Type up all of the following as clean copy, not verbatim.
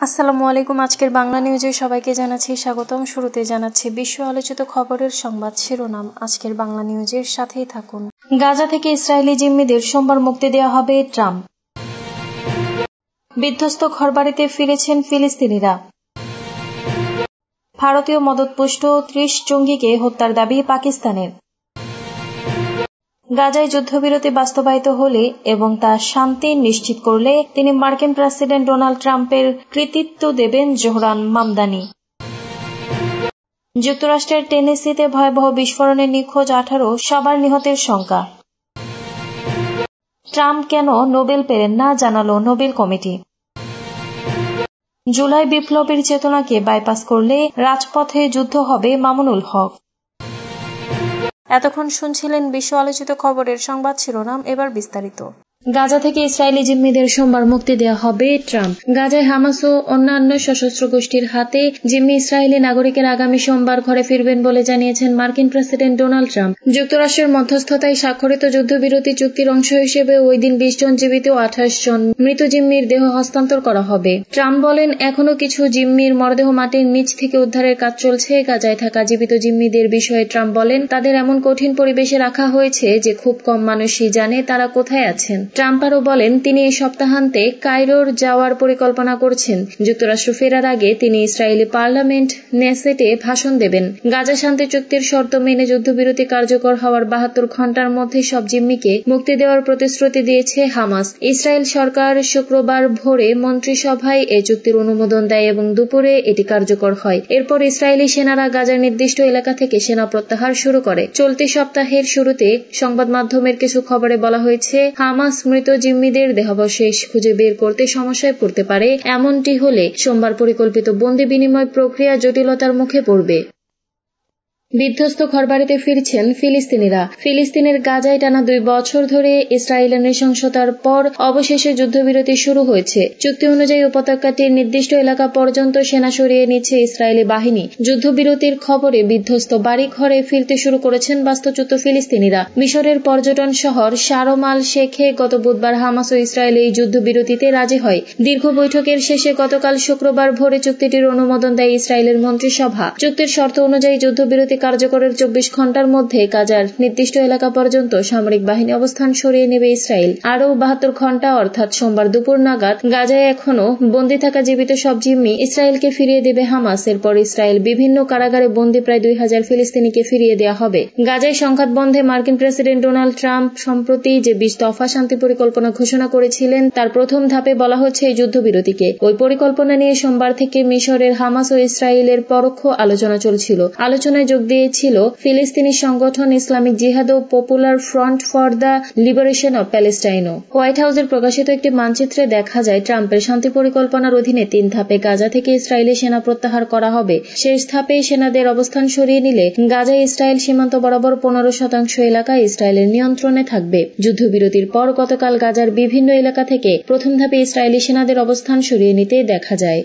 আসসালামু আলাইকুম। আজকের বাংলা নিউজে সবাইকে জানাচ্ছি স্বাগতম। শুরুতে জানাচ্ছি বিশ্ব আলোচিত খবরের সংবাদ শিরোনাম। আজকের বাংলা নিউজের সাথেই থাকুন। গাজা থেকে ইসরায়েলি জিম্মিদের সোমবার মুক্তি দেওয়া হবে ট্রাম্প। বিধ্বস্ত ঘরবাড়িতে ফিরেছেন ফিলিস্তিনিরা। ভারতীয় মদতপুষ্ট ৩০ জঙ্গিকে হত্যার দাবি পাকিস্তানের। গাজায় যুদ্ধবিরতি বাস্তবায়িত হলে এবং তা শান্তি নিশ্চিত করলে তিনি মার্কিন প্রেসিডেন্ট ডোনাল্ড ট্রাম্পের কৃতিত্ব দেবেন জোহরান মামদানি। যুক্তরাষ্ট্রের টেনেসিতে ভয়াবহ বিস্ফোরণে নিখোঁজ ১৮, সবার নিহতের শঙ্কা। ট্রাম্প কেন নোবেল পেলেন না জানালো নোবেল কমিটি। জুলাই বিপ্লবের চেতনাকে বাইপাস করলে রাজপথে যুদ্ধ হবে মামুনুল হক। এতক্ষণ শুনছিলেন বিশ্ব আলোচিত খবরের সংবাদ শিরোনাম, এবার বিস্তারিত। গাজা থেকে ইসরায়েলি জিম্মিদের সোমবার মুক্তি দেওয়া হবে ট্রাম্প। গাজায় হামাস ও অন্যান্য সশস্ত্র গোষ্ঠীর হাতে জিম্মি ইসরায়েলি নাগরিকের আগামী সোমবার ঘরে ফিরবেন বলে জানিয়েছেন মার্কিন প্রেসিডেন্ট ডোনাল্ড ট্রাম্প। যুক্তরাষ্ট্রের মধ্যস্থতায় স্বাক্ষরিত যুদ্ধবিরতি চুক্তির অংশ হিসেবে ওই দিন ২০ জন জীবিত ও ২৮ জন মৃত জিম্মির দেহ হস্তান্তর করা হবে। ট্রাম্প বলেন, এখনও কিছু জিম্মির মরদেহ মাটির নিচ থেকে উদ্ধারের কাজ চলছে। গাজায় থাকা জীবিত জিম্মিদের বিষয়ে ট্রাম্প বলেন, তাদের এমন কঠিন পরিবেশে রাখা হয়েছে যে খুব কম মানুষই জানে তারা কোথায় আছেন। ট্রাম্প আরও বলেন, তিনি এই সপ্তাহান্তে কায়রোর যাওয়ার পরিকল্পনা করছেন। যুক্তরাষ্ট্র ফেরার আগে তিনি ইসরায়েলি পার্লামেন্ট নেসেটে ভাষণ দেবেন। গাজা শান্তি চুক্তির শর্ত মেনে যুদ্ধবিরতি কার্যকর হওয়ার ৭২ ঘণ্টার মধ্যে সব জিম্মিকে মুক্তি দেওয়ার প্রতিশ্রুতি দিয়েছে হামাস। ইসরায়েল সরকার শুক্রবার ভোরে মন্ত্রিসভায় এই চুক্তির অনুমোদন দেয় এবং দুপুরে এটি কার্যকর হয়। এরপর ইসরায়েলি সেনারা গাজার নির্দিষ্ট এলাকা থেকে সেনা প্রত্যাহার শুরু করে। চলতি সপ্তাহের শুরুতে সংবাদ মাধ্যমের কিছু খবরে বলা হয়েছে, হামাস মৃত জিম্মিদের দেহাবশেষ খুঁজে বের করতে সমস্যায় পড়তে পারে। এমনটি হলে সোমবার পরিকল্পিত বন্দি বিনিময় প্রক্রিয়া জটিলতার মুখে পড়বে। বিধ্বস্ত ঘরবাড়িতে ফিরছেন ফিলিস্তিনিরা। ফিলিস্তিনের গাজায় টানা ২ বছর ধরে ইসরায়েলের নৃশংসতার পর অবশেষে যুদ্ধবিরতি শুরু হয়েছে। চুক্তি অনুযায়ী উপত্যকাটির নির্দিষ্ট এলাকা পর্যন্ত সেনা সরিয়ে নিচ্ছে ইসরায়েলি বাহিনী। যুদ্ধবিরতির খবরে বিধ্বস্ত বাড়ি ঘরে ফিরতে শুরু করেছেন বাস্তুচ্যুত ফিলিস্তিনিরা। মিশরের পর্যটন শহর শারম আল শেখে গত বুধবার হামাস ও ইসরায়েল এই যুদ্ধবিরতিতে রাজি হয়। দীর্ঘ বৈঠকের শেষে গতকাল শুক্রবার ভোরে চুক্তিটির অনুমোদন দেয় ইসরায়েলের মন্ত্রিসভা। চুক্তির শর্ত অনুযায়ী যুদ্ধবিরতি কার্যকরের ২৪ ঘণ্টার মধ্যে গাজার নির্দিষ্ট এলাকা পর্যন্ত সামরিক বাহিনী অবস্থান সরিয়ে নেবে ইসরায়েল। আরও ৭২ ঘণ্টা অর্থাৎ সোমবার দুপুর নাগাদ গাজায় এখনও বন্দী থাকা জীবিত সব জিম্মি ইসরায়েলকে ফিরিয়ে দেবে হামাস। এরপর ইসরায়েল বিভিন্ন কারাগারে বন্দী প্রায় ২,০০০ ফিলিস্তিনিকে ফিরিয়ে দেওয়া হবে। গাজায় সংঘাত বন্ধে মার্কিন প্রেসিডেন্ট ডোনাল্ড ট্রাম্প সম্প্রতি যে ২০ দফা শান্তি পরিকল্পনা ঘোষণা করেছিলেন তার প্রথম ধাপে বলা হচ্ছে এই যুদ্ধবিরতিকে। ওই পরিকল্পনা নিয়ে সোমবার থেকে মিশরের হামাস ও ইসরায়েলের পরোক্ষ আলোচনা চলছিল। আলোচনায় যোগ দিয়েছিল ফিলিস্তিনি সংগঠন ইসলামিক জিহাদ ও Popular Front for the Liberation of প্যালেস্টাইনও। হোয়াইট হাউসের প্রকাশিত একটি মানচিত্রে দেখা যায়, ট্রাম্পের শান্তি পরিকল্পনার অধীনে ৩ ধাপে গাজা থেকে ইসরায়েলি সেনা প্রত্যাহার করা হবে। শেষ ধাপে সেনাদের অবস্থান সরিয়ে নিলে গাজায় ইসরায়েল সীমান্ত বরাবর ১৫% এলাকা ইসরায়েলের নিয়ন্ত্রণে থাকবে। যুদ্ধবিরতির পর গতকাল গাজার বিভিন্ন এলাকা থেকে প্রথম ধাপে ইসরায়েলি সেনাদের অবস্থান সরিয়ে নিতে দেখা যায়।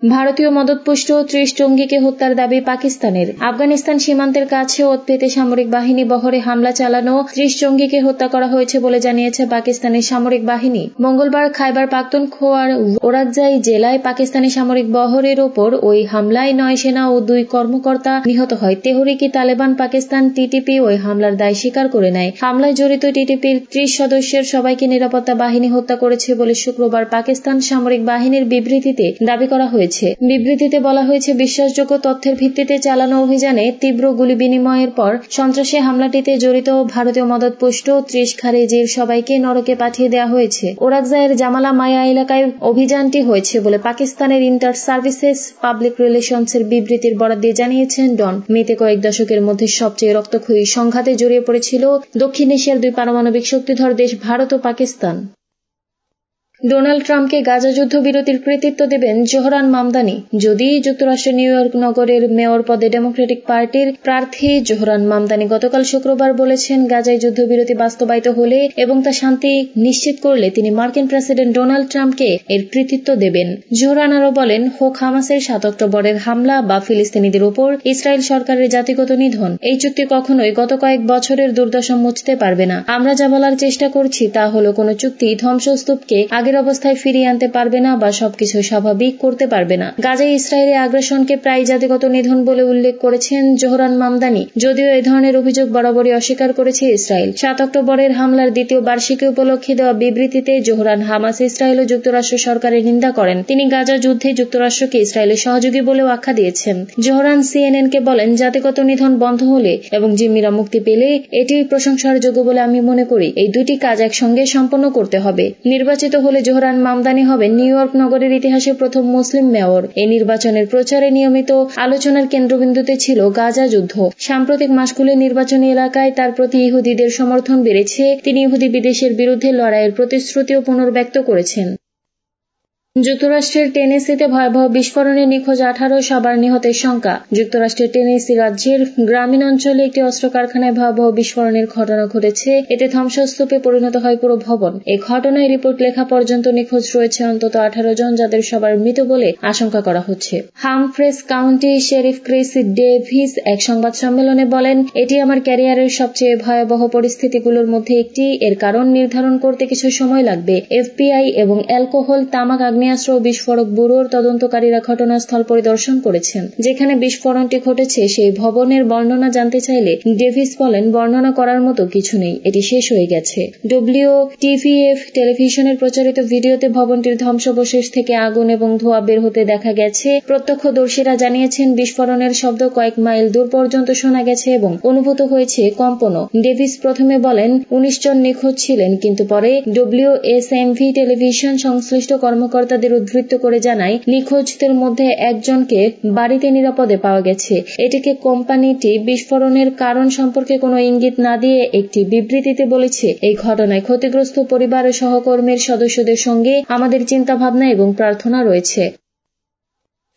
ভারতীয় মদতপুষ্ট ৩০ জঙ্গিকে হত্যার দাবি পাকিস্তানের। আফগানিস্তান সীমান্তের কাছে ওঁত পেতে সামরিক বাহিনী বহরে হামলা চালানো ৩০ জঙ্গিকে হত্যা করা হয়েছে বলে জানিয়েছে পাকিস্তানের সামরিক বাহিনী। মঙ্গলবার খাইবার পাখতুনখোয়ার ওরাকজাই জেলায় পাকিস্তানি সামরিক বহরের ওপর ওই হামলায় ৯ সেনা ও ২ কর্মকর্তা নিহত হয়। তেহরিকি তালেবান পাকিস্তান টিটিপি ওই হামলার দায় স্বীকার করে নেয়। হামলায় জড়িত টিটিপির ৩০ সদস্যের সবাইকে নিরাপত্তা বাহিনী হত্যা করেছে বলে শুক্রবার পাকিস্তান সামরিক বাহিনীর বিবৃতিতে দাবি করা হয়েছে। বিবৃতিতে বলা হয়েছে, বিশ্বাসযোগ্য তথ্যের ভিত্তিতে চালানো অভিযানে তীব্র গুলি বিনিময়ের পর সন্ত্রাসী হামলাটিতে জড়িত ভারতীয় মদতপুষ্ট ৩০ খারেজির সবাইকে নরকে পাঠিয়ে দেওয়া হয়েছে। ওরাকজাইয়ের জামালা মায়া এলাকায় অভিযানটি হয়েছে বলে পাকিস্তানের ইন্টার সার্ভিসেস পাবলিক রিলেশনসের বিবৃতির বরাত দিয়ে জানিয়েছেন ডন। মেতে কয়েক দশকের মধ্যে সবচেয়ে রক্তক্ষয়ী সংঘাতে জড়িয়ে পড়েছিল দক্ষিণ এশিয়ার ২ পারমাণবিক শক্তিধর দেশ ভারত ও পাকিস্তান। ডোনাল্ড ট্রাম্পকে গাজা যুদ্ধবিরতির কৃতিত্ব দেবেন জোহরান মামদানি। যদি যুক্তরাষ্ট্রের নিউ ইয়র্ক নগরের মেয়র পদে ডেমোক্রেটিক পার্টির প্রার্থী জোহরান মামদানি গতকাল শুক্রবার বলেছেন, গাজায় যুদ্ধবিরতি বাস্তবায়িত হলে এবং তা শান্তি নিশ্চিত করলে তিনি মার্কিন প্রেসিডেন্ট ডোনাল্ড ট্রাম্পকে এর কৃতিত্ব দেবেন। জোহরান আরও বলেন, হোক হামাসের ৭ অক্টোবরের হামলা বা ফিলিস্তিনিদের উপর ইসরায়েল সরকারের জাতিগত নিধন, এই চুক্তি কখনোই গত কয়েক বছরের দুর্দশা মুছতে পারবে না। আমরা যা বলার চেষ্টা করছি তা হলো, কোনো চুক্তি ধ্বংসস্তূপকে আগে আগের অবস্থায় ফিরিয়ে আনতে পারবে না বা সবকিছু স্বাভাবিক করতে পারবে না। গাজায় ইসরায়েলি আগ্রাসনকে প্রায় জাতিগত নিধন বলে উল্লেখ করেছেন জোহরান মামদানি, যদিও এ ধরনের অভিযোগ বরাবরই অস্বীকার করেছে ইসরায়েল। 7 অক্টোবরের হামলার দ্বিতীয় বার্ষিকী উপলক্ষে দেওয়া বিবৃতিতে জোহরান হামাস, ইসরায়েল ও যুক্তরাষ্ট্র সরকারের নিন্দা করেন। তিনি গাজা যুদ্ধে যুক্তরাষ্ট্রকে ইসরায়েলের সহযোগী বলেও আখ্যা দিয়েছেন। জোহরান সিএনএনকে বলেন, জাতিগত নিধন বন্ধ হলে এবং জিম্মিরা মুক্তি পেলে এটি প্রশংসার যোগ্য বলে আমি মনে করি। এই দুটি কাজ একসঙ্গে সম্পন্ন করতে হবে। নির্বাচিত হলে জোহরান মামদানি হবেন নিউ ইয়র্ক নগরের ইতিহাসে প্রথম মুসলিম মেয়র। এই নির্বাচনের প্রচারে নিয়মিত আলোচনার কেন্দ্রবিন্দুতে ছিল গাজা যুদ্ধ। সাম্প্রতিক মাসগুলো নির্বাচনী এলাকায় তার প্রতি ইহুদিদের সমর্থন বেড়েছে। তিনি ইহুদি বিদেশের বিরুদ্ধে লড়াইয়ের প্রতিশ্রুতিও পুনর্ব্যক্ত করেছেন। যুক্তরাষ্ট্রের টেনেসিতে ভয়াবহ বিস্ফোরণে নিখোঁজ 18, সবার নিহতের সংখ্যা। যুক্তরাষ্ট্রের টেনেসি রাজ্যের গ্রামীণ অঞ্চলে একটি অস্ত্র কারখানায় ভয়াবহ বিস্ফোরণের ঘটনা ঘটেছে। এতে ধ্বংসস্তূপে পরিণত হয় পুরো ভবন। এই ঘটনায় রিপোর্ট লেখা পর্যন্ত নিখোঁজ রয়েছে অন্তত 18 জন, যাদের সবার মৃত বলে আশঙ্কা করা হচ্ছে। Humphreys County sheriff Chris Davis এক সংবাদ সম্মেলনে বলেন, এটি আমার ক্যারিয়ারের সবচেয়ে ভয়াবহ পরিস্থিতিগুলোর মধ্যে একটি। এর কারণ নির্ধারণ করতে কিছু সময় লাগবে। এফবিআই এবং অ্যালকোহল, তামাক, আগ্নেয়াস্ত্র ও বিস্ফোরক ব্যুরোর তদন্তকারীরা ঘটনাস্থল পরিদর্শন করেছেন। যেখানে বিস্ফোরণটি ঘটেছে সেই ভবনের বর্ণনা জানতে চাইলে ডেভিস বলেন, বর্ণনা করার মতো কিছু নেই, এটি শেষ হয়ে গেছে। WTVF টেলিভিশনের প্রচারিত ভিডিওতে ভবনটির ধ্বংসাবশেষ থেকে আগুন এবং ধোঁয়া বের হতে দেখা গেছে। প্রত্যক্ষদর্শীরা জানিয়েছেন, বিস্ফোরণের শব্দ কয়েক মাইল দূর পর্যন্ত শোনা গেছে এবং অনুভূত হয়েছে কম্পনও। ডেভিস প্রথমে বলেন 19 জন নিখোঁজ ছিলেন, কিন্তু পরে WSMV টেলিভিশন সংশ্লিষ্ট কর্মকর্তাদের উদ্ধৃত করে জানায়, নিখোঁজদের মধ্যে একজনকে বাড়িতে নিরাপদে পাওয়া গেছে। এটিকে কোম্পানিটি বিস্ফোরণের কারণ সম্পর্কে কোনো ইঙ্গিত না দিয়ে একটি বিবৃতিতে বলেছে, এই ঘটনায় ক্ষতিগ্রস্ত পরিবার ও সহকর্মীর সদস্যদের সঙ্গে আমাদের চিন্তাভাবনা এবং প্রার্থনা রয়েছে।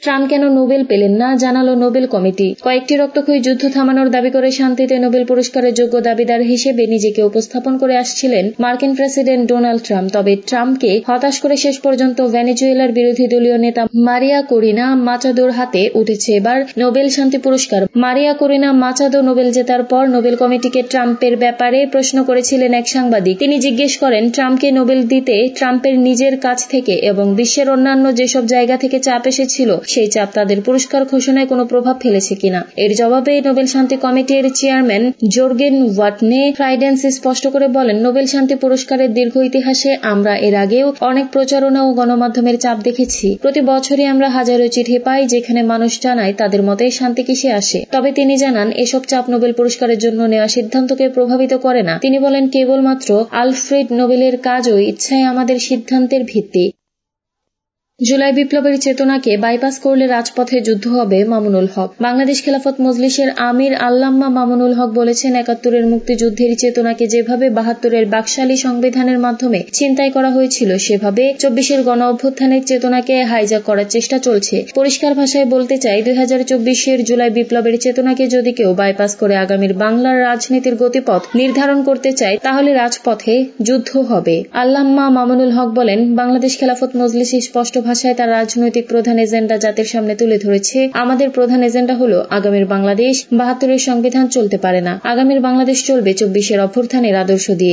ট্রাম্প কেন নোবেল পেলেন না, জানালো নোবেল কমিটি। কয়েকটি রক্তক্ষয়ী যুদ্ধ থামানোর দাবি করে শান্তিতে নোবেল পুরস্কারের যোগ্য দাবিদার হিসেবে নিজেকে উপস্থাপন করে আসছিলেন মার্কিন প্রেসিডেন্ট ডোনাল্ড ট্রাম্প। তবে ট্রাম্পকে হতাশ করে শেষ পর্যন্ত ভেনেজুয়েলার বিরোধী দলীয় নেতা মারিয়া করিনা মাচাদোর হাতে উঠেছে এবার নোবেল শান্তি পুরস্কার। মারিয়া করিনা মাচাদো নোবেল জেতার পর নোবেল কমিটিকে ট্রাম্পের ব্যাপারে প্রশ্ন করেছিলেন এক সাংবাদিক। তিনি জিজ্ঞেস করেন, ট্রাম্পকে নোবেল দিতে ট্রাম্পের নিজের কাছ থেকে এবং বিশ্বের অন্যান্য যেসব জায়গা থেকে চাপ এসেছিল, সেই চাপ তাদের পুরস্কার ঘোষণায় কোনো প্রভাব ফেলেছে কিনা। এর জবাবে নোবেল শান্তি কমিটির চেয়ারম্যান জোর্গেন ওয়াটনে ফ্রাইডেন্স স্পষ্ট করে বলেন, নোবেল শান্তি পুরস্কারের দীর্ঘ ইতিহাসে আমরা এর আগেও অনেক প্রচারণা ও গণমাধ্যমের চাপ দেখেছি। প্রতি বছরই আমরা হাজারো চিঠি পাই যেখানে মানুষ জানায় তাদের মতে শান্তি কিসে আসে। তবে তিনি জানান, এসব চাপ নোবেল পুরস্কারের জন্য নেওয়া সিদ্ধান্তকে প্রভাবিত করে না। তিনি বলেন, কেবলমাত্র আলফ্রেড নোবেলের কাজ ও ইচ্ছাই আমাদের সিদ্ধান্তের ভিত্তি। জুলাই বিপ্লবের চেতনাকে বাইপাস করলে রাজপথে যুদ্ধ হবে, মামুনুল হক। বাংলাদেশ খেলাফত মজলিসের আমির আল্লামা মামুনুল হক বলেছেন, ৭১-এর মুক্তিযুদ্ধের চেতনাকে যেভাবে ৭২-এর বাকশালী সংবিধানের মাধ্যমে ছিনতাই করা হয়েছিল, সেভাবে ২৪-এর গণ অভ্যুত্থানের চেতনাকে হাইজ্যাক করার চেষ্টা চলছে। পরিষ্কার ভাষায় বলতে চাই, ২০২৪-এর জুলাই বিপ্লবের চেতনাকে যদি কেউ বাইপাস করে আগামীর বাংলার রাজনীতির গতিপথ নির্ধারণ করতে চায়, তাহলে রাজপথে যুদ্ধ হবে। আল্লামা মামুনুল হক বলেন, বাংলাদেশ খেলাফত মজলিস স্পষ্ট ভাষায় তার রাজনৈতিক প্রধান এজেন্ডা জাতির সামনে তুলে ধরেছে। আমাদের প্রধান এজেন্ডা হলো আগামীর বাংলাদেশ। ৭২-এর সংবিধান চলতে পারে না। আগামীর বাংলাদেশ চলবে ২৪-এর অভ্যুত্থানের আদর্শ দিয়ে।